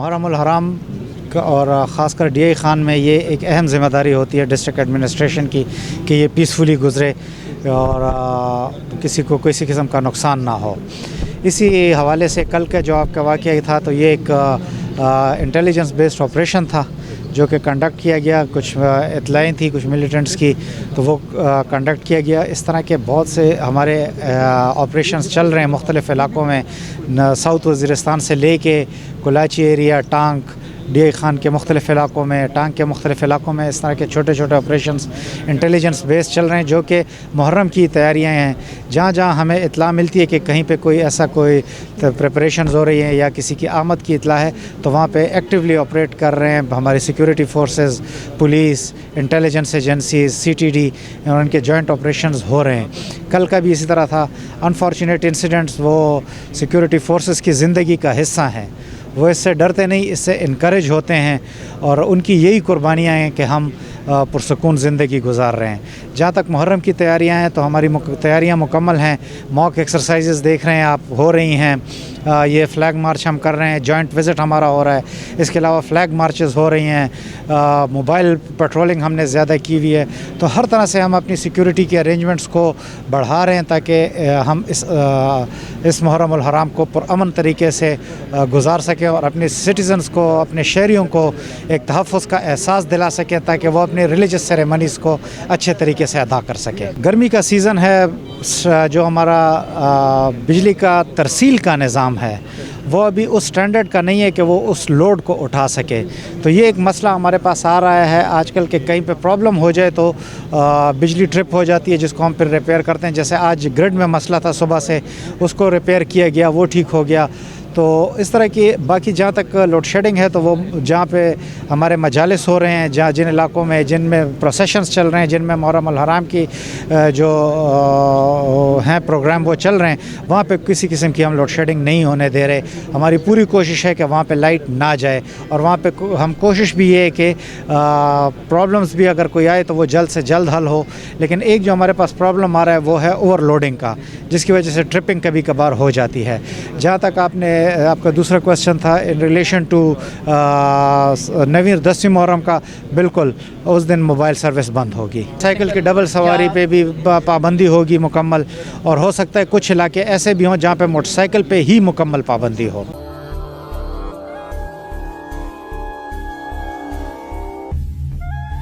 محرم الحرام اور ख़ास कर DI खान में ये एक अहम ज़िम्मेदारी होती है डिस्ट्रिक्ट एडमिनिस्ट्रेशन की कि ये पीसफुली गुज़रे और किसी को किसी किस्म का नुकसान ना हो। इसी हवाले से कल का जो आपका वाक़या था तो ये एक इंटेलिजेंस बेस्ड ऑपरेशन था जो कि कंडक्ट किया गया। कुछ इत्तलाएँ थी कुछ मिलिटेंट्स की, तो वो कंडक्ट किया गया। इस तरह के बहुत से हमारे ऑपरेशंस चल रहे हैं मुख्तलिफ़ इलाक़ों में, साउथ वज़ीरिस्तान से ले के कुलाची एरिया, टांग, DI खान के मुख्तलिफ़ इलाक़ों में, टांग के मुख्तलिफ़ इलाक़ों में इस तरह के छोटे छोटे ऑपरेशंस इंटेलिजेंस बेस चल रहे हैं जो कि मुहर्रम की तैयारियां हैं। जहाँ जहाँ हमें इत्तला मिलती है कि कहीं पे कोई ऐसा कोई प्रिपरेशंस हो रही हैं या किसी की आमद की इत्तला है तो वहाँ पे एक्टिवली ऑपरेट कर रहे हैं हमारी security forces, police, intelligence agencies, CTD और उनके जॉइंट ऑपरेशंस हो रहे हैं। कल का भी इसी तरह था। अनफॉर्चुनेट इंसिडेंट्स वो सिक्योरिटी फोर्सेस की ज़िंदगी का हिस्सा हैं, वो इससे डरते नहीं, इससे इनकरेज होते हैं और उनकी यही कुर्बानियाँ हैं कि हम पुरसकून ज़िंदगी गुजार रहे हैं। जहाँ तक मुहर्रम की तैयारियाँ हैं तो हमारी तैयारियाँ मुकम्मल हैं। मॉक एक्सरसाइजेस देख रहे हैं आप, हो रही हैं। ये फ़्लैग मार्च हम कर रहे हैं, जॉइंट विज़िट हमारा हो रहा है। इसके अलावा फ़्लैग मार्चेस हो रही हैं, मोबाइल पेट्रोलिंग हमने ज़्यादा की हुई है। तो हर तरह से हम अपनी सिक्योरिटी के अरेंजमेंट्स को बढ़ा रहे हैं ताकि हम इस मुहर्रम उल हराम को पुरअमन तरीके से गुजार सकें और अपने सिटीज़न्स को, अपने शहरियों को एक तहफ़्फ़ुज़ का एहसास दिला सकें ताकि वो अपने रिलीजियस सेरेमनीज़ को अच्छे तरीके से अदा कर सकें। गर्मी का सीज़न है, जो हमारा बिजली का तरसील का निज़ाम है वो अभी उस स्टैंडर्ड का नहीं है कि वो उस लोड को उठा सके। तो ये एक मसला हमारे पास आ रहा है आजकल के, कहीं पे प्रॉब्लम हो जाए तो बिजली ट्रिप हो जाती है जिसको हम फिर रिपेयर करते हैं। जैसे आज ग्रिड में मसला था सुबह से, उसको रिपेयर किया गया, वो ठीक हो गया। तो इस तरह की बाकी जहाँ तक लोड शेडिंग है तो वो जहाँ पे हमारे मजालिस हो रहे हैं, जहाँ जिन इलाक़ों में जिनमें प्रोसेशंस चल रहे हैं, जिनमें मुहर्रम अल हराम की जो हैं प्रोग्राम वो चल रहे हैं, वहाँ पे किसी किस्म की हम लोड शेडिंग नहीं होने दे रहे। हमारी पूरी कोशिश है कि वहाँ पे लाइट ना जाए और वहाँ पे हम कोशिश भी ये है कि प्रॉब्लम्स भी अगर कोई आए तो वो जल्द से जल्द हल हो। लेकिन एक जो हमारे पास प्रॉब्लम आ रहा है वो है ओवरलोडिंग का, जिसकी वजह से ट्रिपिंग कभी कभार हो जाती है। जहाँ तक आपका दूसरा क्वेश्चन था इन रिलेशन टू नवीं 10वीं मुहर्रम का, बिल्कुल उस दिन मोबाइल सर्विस बंद होगी। साइकिल की डबल सवारी पे भी पाबंदी होगी मुकम्मल, और हो सकता है कुछ इलाके ऐसे भी हों जहाँ पे मोटरसाइकिल पे ही मुकम्मल पाबंदी हो।